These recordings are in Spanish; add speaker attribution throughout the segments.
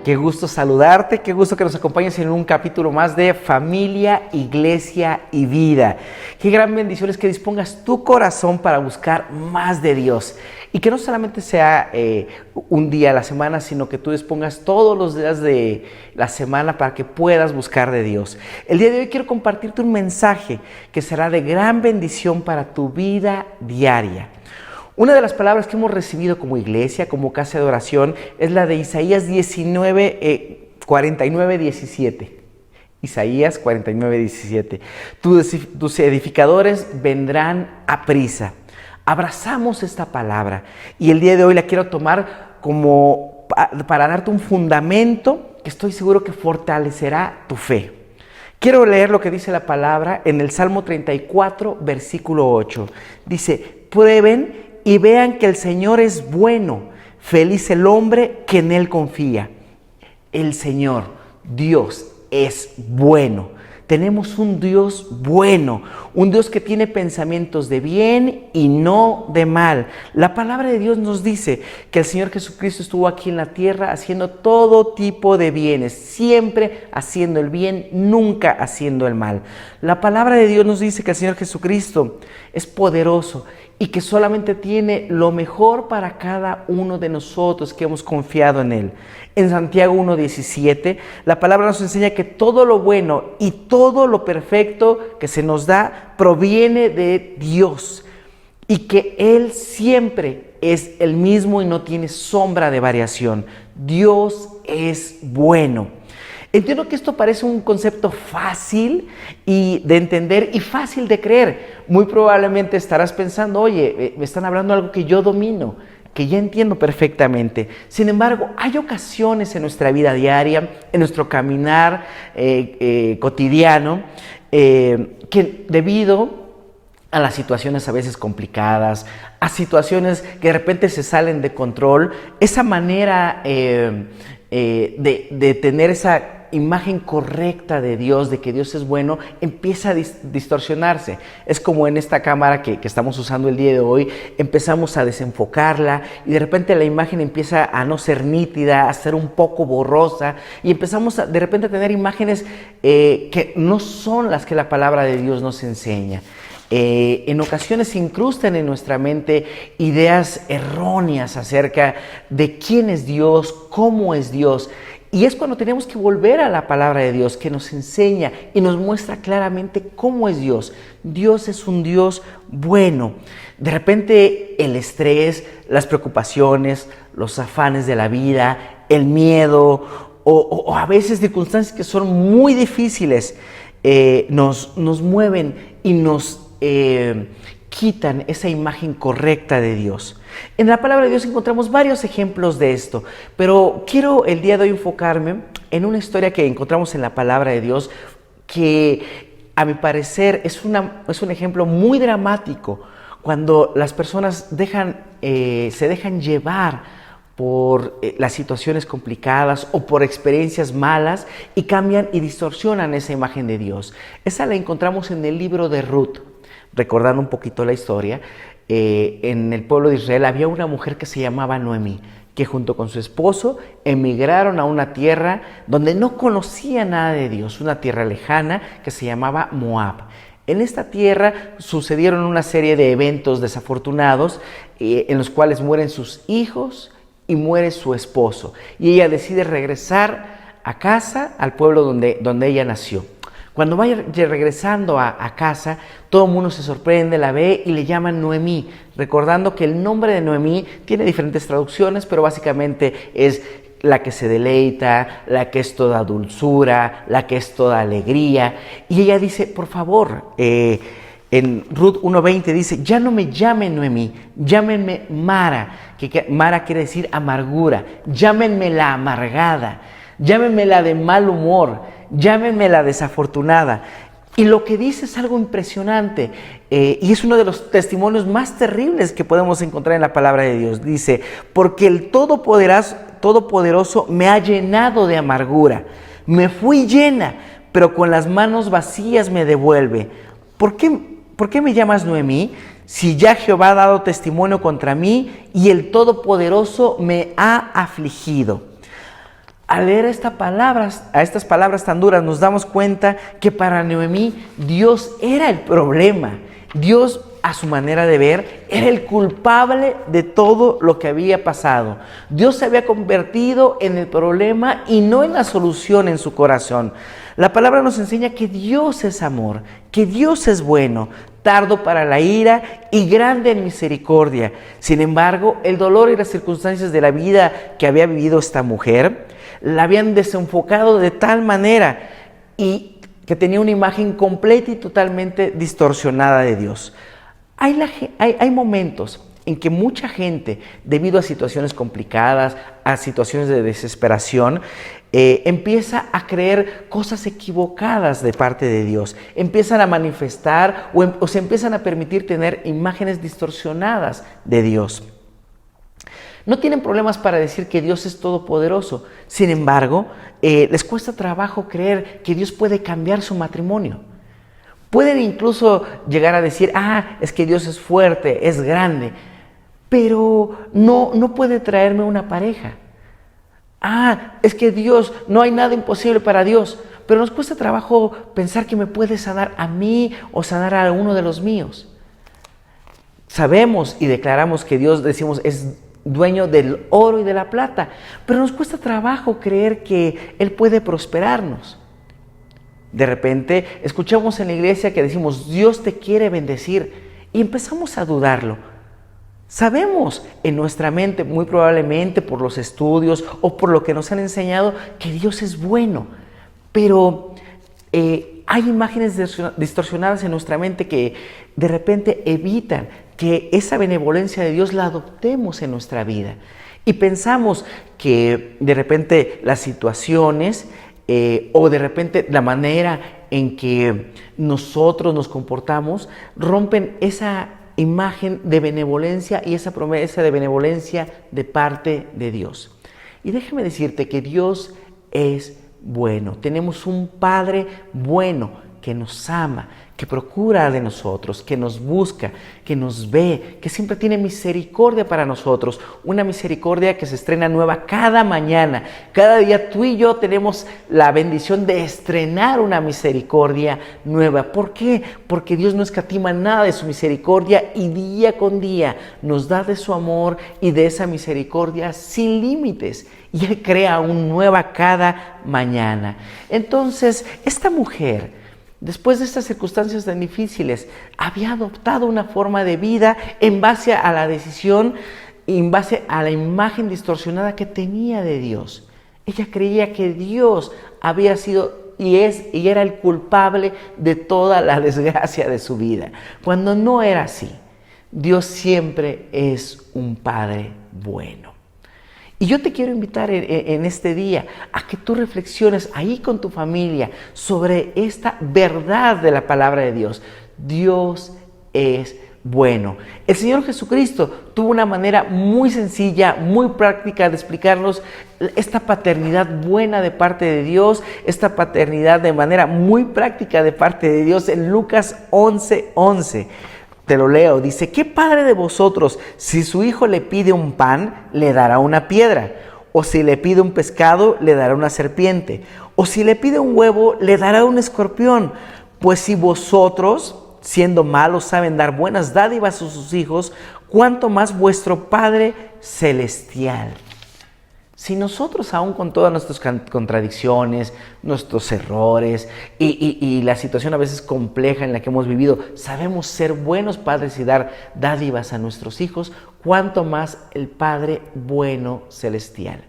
Speaker 1: Qué gusto saludarte, qué gusto que nos acompañes en un capítulo más de Familia, Iglesia y Vida. Qué gran bendición es que dispongas tu corazón para buscar más de Dios. Y que no solamente sea un día a la semana, sino que tú dispongas todos los días de la semana para que puedas buscar de Dios. El día de hoy quiero compartirte un mensaje que será de gran bendición para tu vida diaria. Una de las palabras que hemos recibido como iglesia, como casa de oración, es la de Isaías 49:17. Isaías 49:17. Tus edificadores vendrán a prisa. Abrazamos esta palabra y el día de hoy la quiero tomar como para darte un fundamento que estoy seguro que fortalecerá tu fe. Quiero leer lo que dice la palabra en el Salmo 34, versículo 8. Dice: prueben y vean que el Señor es bueno, feliz el hombre que en Él confía. El Señor, Dios, es bueno. Tenemos un Dios bueno, un Dios que tiene pensamientos de bien y no de mal. La palabra de Dios nos dice que el Señor Jesucristo estuvo aquí en la tierra haciendo todo tipo de bienes, siempre haciendo el bien, nunca haciendo el mal. La palabra de Dios nos dice que el Señor Jesucristo es poderoso y que solamente tiene lo mejor para cada uno de nosotros que hemos confiado en Él. En Santiago 1:17, la palabra nos enseña que todo lo bueno y todo lo perfecto que se nos da proviene de Dios y que Él siempre es el mismo y no tiene sombra de variación. Dios es bueno. Entiendo que esto parece un concepto fácil de entender y fácil de creer. Muy probablemente estarás pensando, oye, me están hablando de algo que yo domino, que ya entiendo perfectamente. Sin embargo, hay ocasiones en nuestra vida diaria, en nuestro caminar cotidiano, que debido a las situaciones a veces complicadas, a situaciones que de repente se salen de control, esa manera de tener esa imagen correcta de Dios, de que Dios es bueno, empieza a distorsionarse. Es como en esta cámara que estamos usando el día de hoy, empezamos a desenfocarla y de repente la imagen empieza a no ser nítida, a ser un poco borrosa y empezamos de repente a tener imágenes que no son las que la palabra de Dios nos enseña. En ocasiones se incrustan en nuestra mente ideas erróneas acerca de quién es Dios, cómo es Dios. Y es cuando tenemos que volver a la palabra de Dios que nos enseña y nos muestra claramente cómo es Dios. Dios es un Dios bueno. De repente el estrés, las preocupaciones, los afanes de la vida, el miedo o a veces circunstancias que son muy difíciles nos mueven y nos quitan esa imagen correcta de Dios. En la palabra de Dios encontramos varios ejemplos de esto, pero quiero el día de hoy enfocarme en una historia que encontramos en la palabra de Dios que a mi parecer es un ejemplo muy dramático cuando las personas se dejan llevar por las situaciones complicadas o por experiencias malas y cambian y distorsionan esa imagen de Dios. Esa la encontramos en el libro de Ruth. Recordando un poquito la historia, en el pueblo de Israel había una mujer que se llamaba Noemí, que junto con su esposo emigraron a una tierra donde no conocía nada de Dios, una tierra lejana que se llamaba Moab. En esta tierra sucedieron una serie de eventos desafortunados en los cuales mueren sus hijos y muere su esposo. Y ella decide regresar a casa, al pueblo donde ella nació. Cuando vaya regresando a casa, todo el mundo se sorprende, la ve y le llaman Noemí, recordando que el nombre de Noemí tiene diferentes traducciones, pero básicamente es la que se deleita, la que es toda dulzura, la que es toda alegría. Y ella dice, por favor, en Ruth 1:20 dice, ya no me llamen Noemí, llámenme Mara, que Mara quiere decir amargura, llámenme la amargada, llámenme la de mal humor, llámenme la desafortunada. Y lo que dice es algo impresionante y es uno de los testimonios más terribles que podemos encontrar en la palabra de Dios. Dice, porque el Todopoderoso me ha llenado de amargura, me fui llena, pero con las manos vacías me devuelve. ¿Por qué me llamas Noemí? Si ya Jehová ha dado testimonio contra mí y el Todopoderoso me ha afligido. Al leer estas palabras tan duras, nos damos cuenta que para Noemí Dios era el problema. Dios, a su manera de ver, era el culpable de todo lo que había pasado. Dios se había convertido en el problema y no en la solución en su corazón. La palabra nos enseña que Dios es amor, que Dios es bueno, tardo para la ira y grande en misericordia. Sin embargo, el dolor y las circunstancias de la vida que había vivido esta mujer la habían desenfocado de tal manera y que tenía una imagen completa y totalmente distorsionada de Dios. Hay momentos en que mucha gente, debido a situaciones complicadas, a situaciones de desesperación, empieza a creer cosas equivocadas de parte de Dios. Empiezan a manifestar o se empiezan a permitir tener imágenes distorsionadas de Dios. No tienen problemas para decir que Dios es todopoderoso. Sin embargo, les cuesta trabajo creer que Dios puede cambiar su matrimonio. Pueden incluso llegar a decir, es que Dios es fuerte, es grande, pero no puede traerme una pareja. Es que Dios, no hay nada imposible para Dios, pero nos cuesta trabajo pensar que me puede sanar a mí o sanar a uno de los míos. Sabemos y declaramos que Dios, decimos, es dueño del oro y de la plata, pero nos cuesta trabajo creer que Él puede prosperarnos. De repente escuchamos en la iglesia que decimos, Dios te quiere bendecir, y empezamos a dudarlo. Sabemos en nuestra mente, muy probablemente por los estudios o por lo que nos han enseñado, que Dios es bueno, pero hay imágenes distorsionadas en nuestra mente que de repente evitan que esa benevolencia de Dios la adoptemos en nuestra vida. Y pensamos que de repente las situaciones o de repente la manera en que nosotros nos comportamos rompen esa imagen de benevolencia y esa promesa de benevolencia de parte de Dios. Y déjame decirte que Dios es bueno. Tenemos un Padre bueno que nos ama, que procura de nosotros, que nos busca, que nos ve, que siempre tiene misericordia para nosotros. Una misericordia que se estrena nueva cada mañana. Cada día tú y yo tenemos la bendición de estrenar una misericordia nueva. ¿Por qué? Porque Dios no escatima nada de su misericordia y día con día nos da de su amor y de esa misericordia sin límites. Y Él crea una nueva cada mañana. Entonces, esta mujer, después de estas circunstancias tan difíciles, había adoptado una forma de vida en base a la decisión, en base a la imagen distorsionada que tenía de Dios. Ella creía que Dios había sido y era el culpable de toda la desgracia de su vida, cuando no era así. Dios siempre es un Padre bueno. Y yo te quiero invitar en este día a que tú reflexiones ahí con tu familia sobre esta verdad de la palabra de Dios. Dios es bueno. El Señor Jesucristo tuvo una manera muy sencilla, muy práctica de explicarnos esta paternidad buena de parte de Dios, esta paternidad de manera muy práctica de parte de Dios en Lucas 11:11. Te lo leo, dice, ¿qué padre de vosotros, si su hijo le pide un pan, le dará una piedra? O si le pide un pescado, le dará una serpiente. O si le pide un huevo, le dará un escorpión. Pues si vosotros, siendo malos, saben dar buenas dádivas a sus hijos, ¿cuánto más vuestro Padre Celestial? Si nosotros, aún con todas nuestras contradicciones, nuestros errores y la situación a veces compleja en la que hemos vivido, sabemos ser buenos padres y dar dádivas a nuestros hijos, cuánto más el Padre bueno celestial.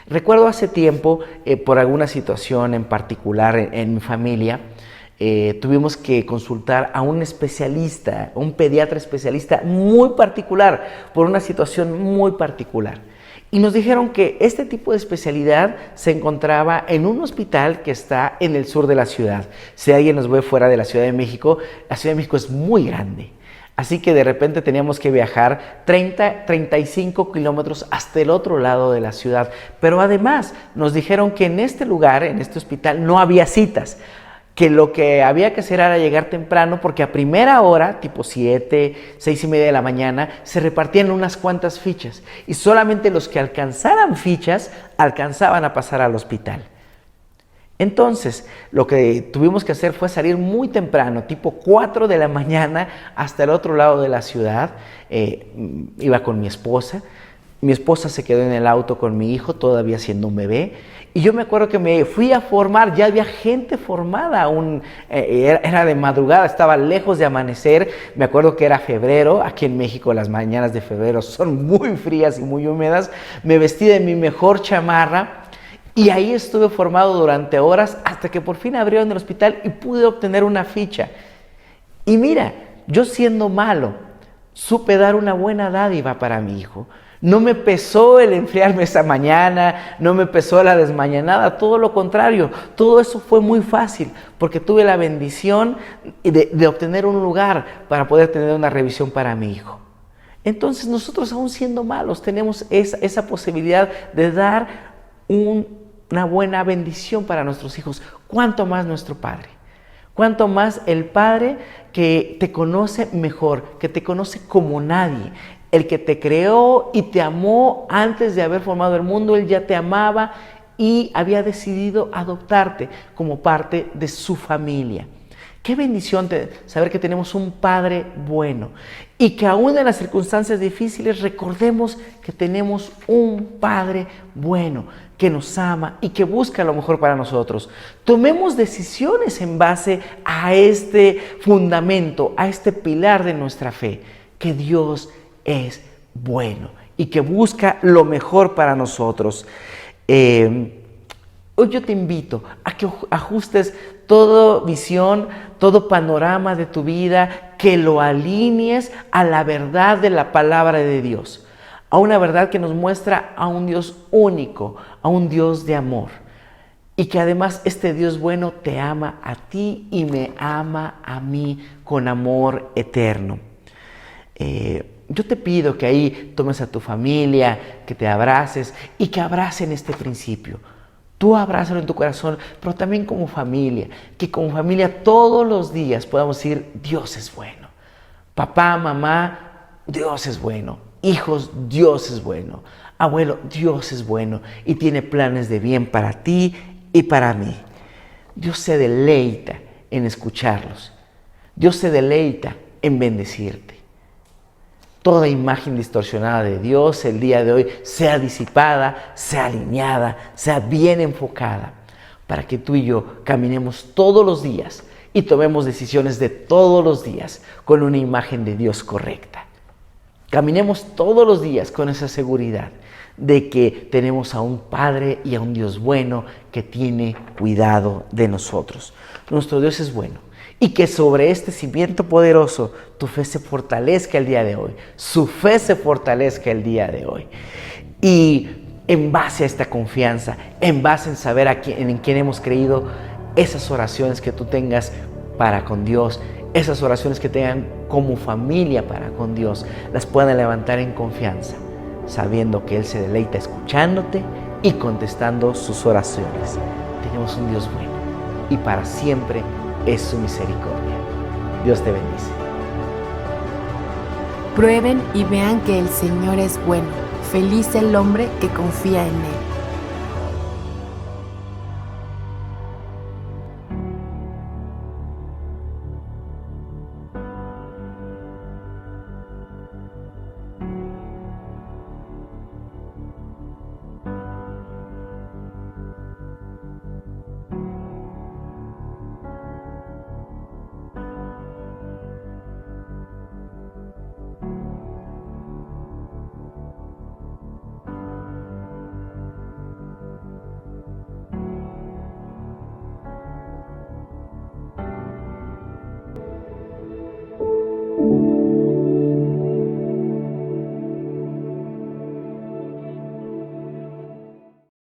Speaker 1: Recuerdo hace tiempo, por alguna situación en particular en mi familia, tuvimos que consultar a un especialista, un pediatra especialista muy particular, por una situación muy particular. Y nos dijeron que este tipo de especialidad se encontraba en un hospital que está en el sur de la ciudad. Si alguien nos ve fuera de la Ciudad de México, la Ciudad de México es muy grande. Así que de repente teníamos que viajar 35 kilómetros hasta el otro lado de la ciudad. Pero además nos dijeron que en este lugar, en este hospital, no había citas. Que lo que había que hacer era llegar temprano porque a primera hora, tipo 7, 6:30 de la mañana, se repartían unas cuantas fichas y solamente los que alcanzaran fichas alcanzaban a pasar al hospital. Entonces, lo que tuvimos que hacer fue salir muy temprano, tipo 4 de la mañana, hasta el otro lado de la ciudad. Iba con mi esposa. Mi esposa se quedó en el auto con mi hijo, todavía siendo un bebé. Y yo me acuerdo que me fui a formar, ya había gente formada, era de madrugada, estaba lejos de amanecer. Me acuerdo que era febrero, aquí en México las mañanas de febrero son muy frías y muy húmedas. Me vestí de mi mejor chamarra y ahí estuve formado durante horas hasta que por fin abrieron el hospital y pude obtener una ficha. Y mira, yo siendo malo, supe dar una buena dádiva para mi hijo. No me pesó el enfriarme esa mañana, no me pesó la desmañanada, todo lo contrario. Todo eso fue muy fácil porque tuve la bendición de obtener un lugar para poder tener una revisión para mi hijo. Entonces nosotros, aún siendo malos, tenemos esa posibilidad de dar una buena bendición para nuestros hijos. ¿Cuánto más nuestro Padre? ¿Cuánto más el Padre que te conoce mejor, que te conoce como nadie? El que te creó y te amó antes de haber formado el mundo, Él ya te amaba y había decidido adoptarte como parte de su familia. Qué bendición saber que tenemos un Padre bueno y que aún en las circunstancias difíciles recordemos que tenemos un Padre bueno que nos ama y que busca lo mejor para nosotros. Tomemos decisiones en base a este fundamento, a este pilar de nuestra fe, que Dios es bueno y que busca lo mejor para nosotros. Hoy yo te invito a que ajustes toda visión, todo panorama de tu vida, que lo alinees a la verdad de la palabra de Dios, a una verdad que nos muestra a un Dios único, a un Dios de amor, y que además este Dios bueno te ama a ti y me ama a mí con amor eterno. Yo te pido que ahí tomes a tu familia, que te abraces y que abracen este principio. Tú abrázalo en tu corazón, pero también como familia, que como familia todos los días podamos decir, Dios es bueno. Papá, mamá, Dios es bueno. Hijos, Dios es bueno. Abuelo, Dios es bueno y tiene planes de bien para ti y para mí. Dios se deleita en escucharlos. Dios se deleita en bendecirte. Toda imagen distorsionada de Dios el día de hoy sea disipada, sea alineada, sea bien enfocada, para que tú y yo caminemos todos los días y tomemos decisiones de todos los días con una imagen de Dios correcta. Caminemos todos los días con esa seguridad de que tenemos a un Padre y a un Dios bueno que tiene cuidado de nosotros. Nuestro Dios es bueno. Y que sobre este cimiento poderoso tu fe se fortalezca el día de hoy. Su fe se fortalezca el día de hoy. Y en base a esta confianza, en base en saber en quién hemos creído, esas oraciones que tú tengas para con Dios, esas oraciones que tengan como familia para con Dios, las puedan levantar en confianza, sabiendo que Él se deleita escuchándote y contestando sus oraciones. Tenemos un Dios bueno y para siempre es su misericordia. Dios te bendice.
Speaker 2: Prueben y vean que el Señor es bueno. Feliz el hombre que confía en Él.